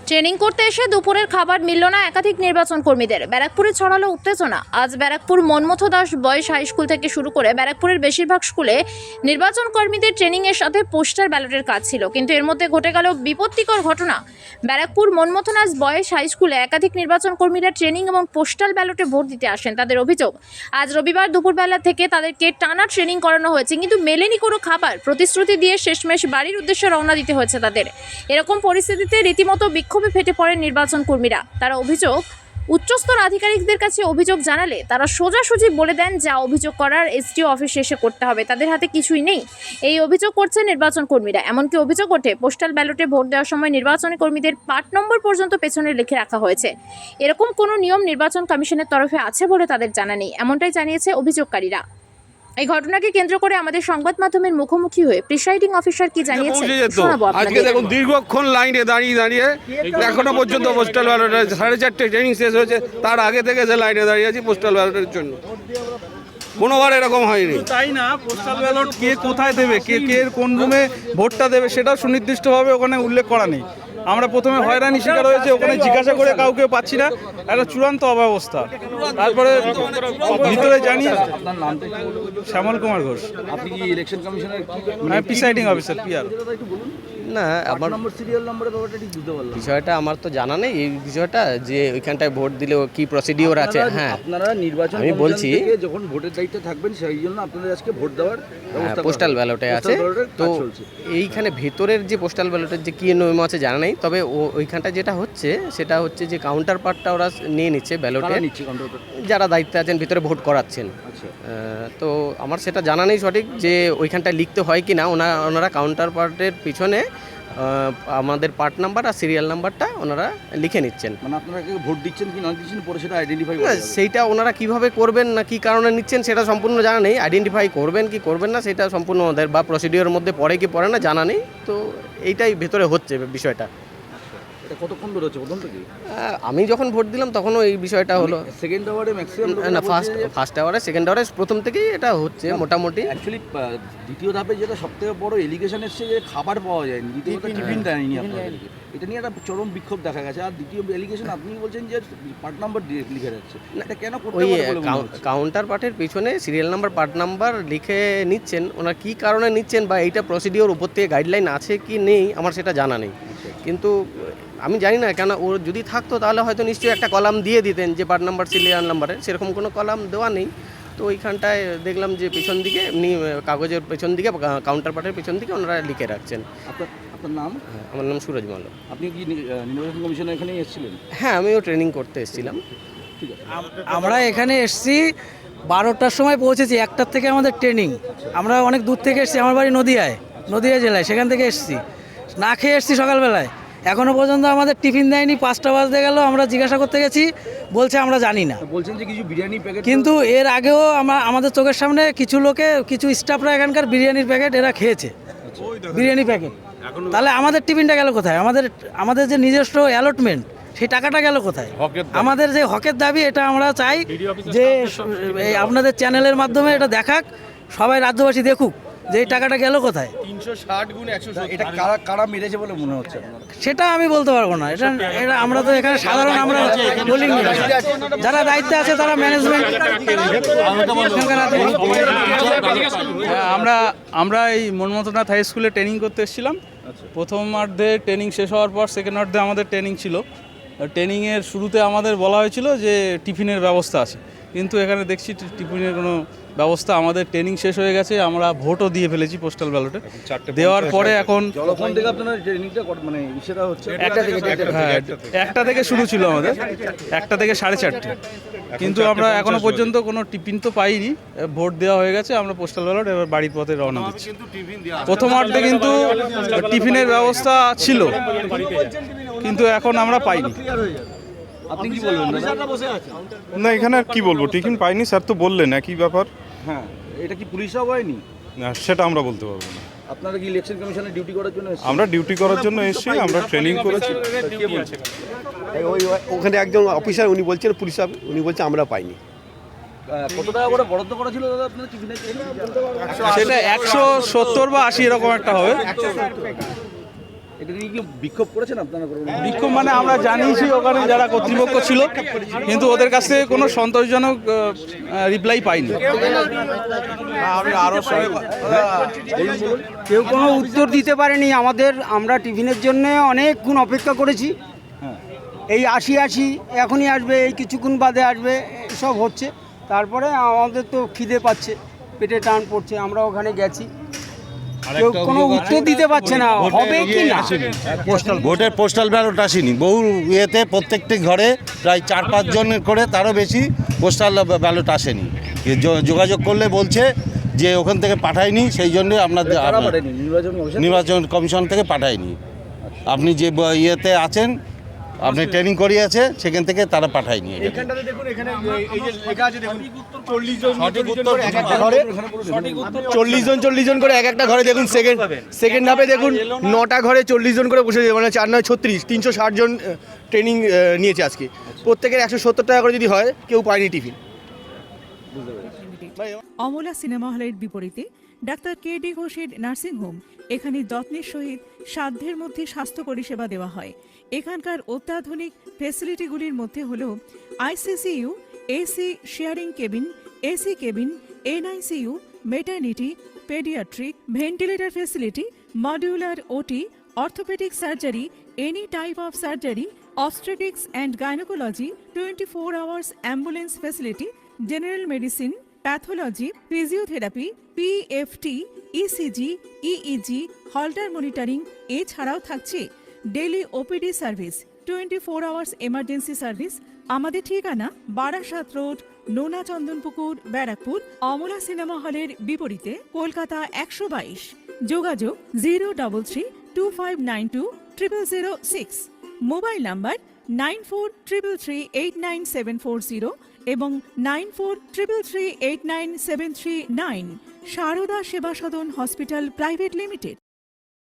Training করতে এসে দুপুরের খাবার মিলল না একাধিক নির্বাচন কর্মীদের। ব্যারাকপুরে ছড়ালো উত্তেজনা। আজ Barrackpore Manmatha Das boys high school থেকে শুরু করে ব্যারাকপুরের বেশিরভাগ স্কুলে নির্বাচন কর্মীদের ট্রেনিং এর সাথে পোস্টার ব্যালটের কাজ ছিল, কিন্তু এর মধ্যে ঘটে গেল বিপত্তিকর ঘটনা। ব্যারাকপুর মনমথ দাস বয়েজ হাই স্কুলে একাধিক নির্বাচন কর্মীরা ট্রেনিং এবং পোস্টাল ব্যালটে ভোট দিতে আসেন। তাদের অভিযোগ, আজ রবিবার দুপুরবেলা থেকে তাদেরকে টানা ট্রেনিং করানো হয়েছে, কিন্তু মেলেনি কোনো খাবার। প্রতিশ্রুতি দিয়ে শেষমেশ বাড়ির উদ্দেশ্যে রওনা দিতে হয়েছে তাদের। এরকম পরিস্থিতিতে রীতিমতো বিক্ষোভে ফেটে পড়েন নির্বাচন কর্মীরা। তারা অভিযোগ, উচ্চস্তর আধিকারিকদের কাছে অভিযোগ জানালে তারা সোজাসুজি বলে দেন যা অভিযোগ করার এসডিও অফিসে এসে করতে হবে, তাদের হাতে কিছুই নেই। এই অভিযোগ করছে নির্বাচন কর্মীরা। এমনকি অভিযোগ ওঠে, পোস্টাল ব্যালটে ভোট দেওয়ার সময় নির্বাচনী কর্মীদের পার্ট নম্বর পর্যন্ত পেছনে লিখে রাখা হয়েছে। এরকম কোনো নিয়ম নির্বাচন কমিশনের তরফে আছে বলে তাদের জানা নেই, এমনটাই জানিয়েছে অভিযোগকারীরা। এই ঘটনাকে কেন্দ্র করে আমাদের সংবাদ মাধ্যমের মুখোমুখি হয়ে প্রিসাইডিং অফিসার কি জানিয়েছে শোনাবো আপনাদের। আজকে দেখুন দীর্ঘক্ষণ লাইনে দাঁড়িয়ে এখনো পর্যন্ত পোস্টাল ব্যালটের 4:30 ট্রেনিং শেষ হয়েছে, তার আগে থেকে যে লাইনে দাঁড়িয়ে আছি পোস্টাল ব্যালটের জন্য। কোনোবার এরকম হয়নি। তাই না, পোস্টাল ব্যালট কে কোথায় দেবে, কে কোন রুমে ভোটটা দেবে সেটাও সুনির্দিষ্টভাবে ওখানে উল্লেখ করা নেই। আমরা প্রথমে হয়রানি শিকার হয়েছে, ওখানে জিজ্ঞাসা করে কাউকে পাচ্ছি না, একটা চূড়ান্ত অব্যবস্থা। তারপরে ভিতরে জানি। আপনার নামটা একটু বলুন। শ্যামল কুমার ঘোষ, আপনি কি ইলেকশন কমিশনের প্রিসাইডিং অফিসার পিআর। একটু বলুন না, আমার নম্বর সিরিয়াল নম্বরের ব্যাপারটা ঠিক বুঝতে পারলাম। বিষয়টা আমার তো জানা নেই, এই বিষয়টা যে ওইখানটায় ভোট দিলে কি প্রসিডিওর আছে। হ্যাঁ, আপনারা নির্বাচন আমি বলছি যখন ভোটের দায়িত্বে থাকবেন সেই জন্য আপনাদের আজকে ভোট দেওয়ার ব্যবস্থা পোস্টাল ব্যালটে আছে। তো এইখানে ভেতরের যে পোস্টাল ব্যালটের যে কী নিয়ম আছে জানা নেই, তবে ওইখানটা যেটা হচ্ছে সেটা হচ্ছে যে কাউন্টার পার্টটা ওরা নিয়ে নিচ্ছে ব্যালটে, যারা দায়িত্বে আছেন ভিতরে ভোট করাচ্ছেন। তো আমার সেটা জানা নেই সঠিক যে ওইখানটা লিখতে হয় কি না। ওনারা কাউন্টার পার্টের পিছনে আমাদের পার্ট নাম্বার আর সিরিয়াল নাম্বারটা ওনারা লিখে নিচ্ছেন। মানে আপনারা ভোট দিচ্ছেন কি না দিচ্ছেন পরে সেটা আইডেন্টিফাই সেইটা ওনারা কিভাবে করবেন না কী কারণে নিচ্ছেন সেটা সম্পূর্ণ জানা নেই। আইডেন্টিফাই করবেন কি করবেন না সেটা সম্পূর্ণ ওদের বা প্রসিডিওর মধ্যে পড়ে কি পড়ে না জানা নেই। তো এইটাই ভেতরে হচ্ছে বিষয়টা। এটা কতক্ষণ ধরে হচ্ছে প্রথম থেকে? আমি যখন ভোট দিলাম তখনও এই বিষয়টা হলো। সেকেন্ড আওয়ারে ম্যাক্সিমাম না, ফার্স্ট আওয়ারে সেকেন্ড আওয়ারে প্রথম থেকেই এটা হচ্ছে মোটামুটি। অ্যাকচুয়ালি দ্বিতীয় ধাপে যেটা সবথেকে বড় এলিগেশন এসছে যে খাবার পাওয়া যায়নি, দ্বিতীয়ত টিফিন দেয়নি আপনাদেরকে, এটা নিয়ে একটা চরম বিক্ষোভ দেখা গেছে। আর দ্বিতীয় এলিগেশন আপনি বলছেন যে পার্ট নাম্বার লিখে যাচ্ছে, এটা কেন করতে ওই পারে বলে মনে হচ্ছে? কাউন্টার পার্টের পিছনে সিরিয়াল নাম্বার পার্ট নাম্বার লিখে নিচ্ছেন, ওনার কী কারণে নিচ্ছেন বা এইটা প্রসিডিওর উপর থেকে গাইডলাইন আছে কি নেই আমার সেটা জানা নেই। কিন্তু আমি জানি না কেন, ওর যদি থাকতো তাহলে হয়তো নিশ্চয়ই একটা কলাম দিয়ে দিতেন যে পার্ট নাম্বার সিরিয়াল নাম্বারে, সেরকম কোনো কলাম দেওয়া নেই। তো ওইখানটায় দেখলাম যে পেছন দিকে এমনি কাগজের পেছন দিকে কাউন্টার পার্টের পেছন দিকে ওনারা লিখে রাখছেন। আপনার নাম? আমার নাম সুরজ মাল। আপনি কি নির্বাচন কমিশনে এখানেই এসেছিলেন? হ্যাঁ, আমিও ট্রেনিং করতে এসেছিলাম। ঠিক আছে, আমরা এখানে এসেছি 12টার সময় পৌঁছেছি, 1টার থেকে আমাদের ট্রেনিং। আমরা অনেক দূর থেকে এসেছি, আমার বাড়ি নদিয়া জেলায়, সেখান থেকে এসেছি, না খেয়ে এসেছি সকালবেলায়। এখনও পর্যন্ত আমাদের টিফিন দেয়নি, 5টা বাজতে গেল। আমরা জিজ্ঞাসা করতে গেছি, বলছে আমরা জানি না। বলছেন যে কিছু বিরিয়ানি প্যাকেট, কিন্তু এর আগেও আমাদের চোখের সামনে কিছু স্টাফরা এখানকার বিরিয়ানির প্যাকেট এরা খেয়েছে, বিরিয়ানি প্যাকেট। তাহলে আমাদের টিফিনটা গেল কোথায়? আমাদের যে নিজস্ব অ্যালটমেন্ট সেই টাকাটা গেল কোথায়? আমাদের যে হকের দাবি, এটা আমরা চাই যে আপনাদের চ্যানেলের মাধ্যমে এটা দেখাক, সবাই রাজ্যবাসী দেখুক যে এই টাকাটা গেল কোথায়। 360 গুণ 170 এটা কারা মেরেছে বলে মনে হচ্ছে? সেটা আমি বলতে পারবো না। এটা আমরা তো এখানে সাধারণ, আমরা বলিনি, যারা দায়িত্বে আছে তারা ম্যানেজমেন্ট। আমরা এই মনমথনাথ হাই স্কুলে ট্রেনিং করতে এসেছিলাম। প্রথমার্ধে ট্রেনিং শেষ হওয়ার পর সেকেন্ডার্ধে আমাদের ট্রেনিং ছিল। ট্রেনিংয়ের শুরুতে আমাদের বলা হয়েছিল যে টিফিনের ব্যবস্থা আছে, কিন্তু এখানে দেখছি টিফিনের কোনো ব্যবস্থা। আমাদের ট্রেনিং শেষ হয়ে গেছে, আমরা ভোটও দিয়ে ফেলেছি পোস্টাল ব্যালটে। দেওয়ার পরে এখন যখন থেকে আপনারা ট্রেনিংটা মানে সেটা হচ্ছে 1টা থেকে শুরু ছিল আমাদের, 1টা থেকে 4:30। কিন্তু আমরা এখনো পর্যন্ত কোনো টিফিন তো পাইনি। ভোট দেওয়া হয়ে গেছে, আমরা পোস্টাল ব্যালট এবার বাড়ির পথে রওনা দিচ্ছি। প্রথমার্ধে কিন্তু টিফিনের ব্যবস্থা ছিল, কিন্তু এখন আমরা পাইনি। আপনি কি বলবেন না, এখানে আর কি বলবো, টিফিন পাইনি স্যার তো বললেন একই ব্যাপার। হ্যাঁ, এটা কি পুলিশরাও হয়নি? না, সেটা আমরা বলতে পারবো না। আপনারা কি ইলেকশন কমিশনে ডিউটি করার জন্য এসেছেন? আমরা ডিউটি করার জন্য এসেছি, আমরা ট্রেনিং করেছি। ওখানে একজন অফিসার উনি বলছেন, পুলিশ উনি বলছেন আমরা পাইনি। কত টাকা করে বরাদ্দ করা ছিল দাদা আপনাদের টিফিনের? সেটা 170 বা 80 এরকম একটা হবে। এটা নিয়ে কি বিক্ষোভ করেছেন আপনারা? বিক্ষোভ মানে আমরা জানিয়েছি ওখানে যারা কর্তৃপক্ষ ছিল, কিন্তু ওদের কাছ থেকে কোনো সন্তোষজনক রিপ্লাই পাইনি। কেউ কোনো উত্তর দিতে পারেনি আমাদের। আমরা টিফিনের জন্য অনেকক্ষণ অপেক্ষা করেছি, এই আসি এখনই আসবে, এই কিছুক্ষণ বাদে আসবে, সব হচ্ছে। তারপরে আমাদের তো খিদে পাচ্ছে, পেটে টান পড়ছে, আমরা ওখানে গেছি, কেউ কোনো উত্তর দিতে পারছে না হবে কি না। ভোটের পোস্টাল ব্যালট আসেনি, বহু ইয়েতে প্রত্যেকটি ঘরে প্রায় 4-5 জন করে, তারও বেশি পোস্টাল ব্যালট আসেনি। যোগাযোগ করলে বলছে যে ওখান থেকে পাঠায়নি, সেই জন্য নির্বাচন কমিশন থেকে পাঠায়নি। আপনি যে ইয়েতে আছেন, আপনি ট্রেনিং করিয়েছে, সেখান থেকে তারা পাঠায়নি। এখানটাতে দেখুন, এখানে এই যে লেখা আছে দেখুন, 40 জন করে এক একটা ঘরে দেখুন। সেকেন্ড ধাপে দেখুন 9টা ঘরে 40 জন করে বসে, মানে 4 9 36, 360 জন ট্রেনিং নিয়েছে আজকে। প্রত্যেকের 170 টাকা করে যদি হয়, কেউ পায়নি টিফিন। অমলা সিনেমা হলের বিপরীতে ডাক্তার কে.ডি. ঘোষের নার্সিংহোম। এখানে যত্নের সহিত সাধ্যের মধ্যে স্বাস্থ্য পরিষেবা দেওয়া হয়। এখানকার অত্যাধুনিক ফেসিলিটিগুলির মধ্যে হল ICCU, AC sharing cabin, AC cabin, NICU, maternity, paediatric, ventilator facility, modular OT, orthopaedic surgery, any type of surgery, obstetrics and gynecology, 24 hours ambulance facility, general medicine, pathology, physiotherapy, PFT, ECG, EEG, Holter monitoring, এছাড়াও থাকছে daily OPD service, 24 hours emergency service. আমাদের ঠিকানা Barasat road, নোনা Chandanpukur, Barrackpore. Amala cinema হলের বিপরীতে, কলকাতা 122। যোগাযোগ 03325920006। Mobile number 9433389740 এবং 9433389739। সারদা সেবা সদন হসপিটাল প্রাইভেট লিমিটেড।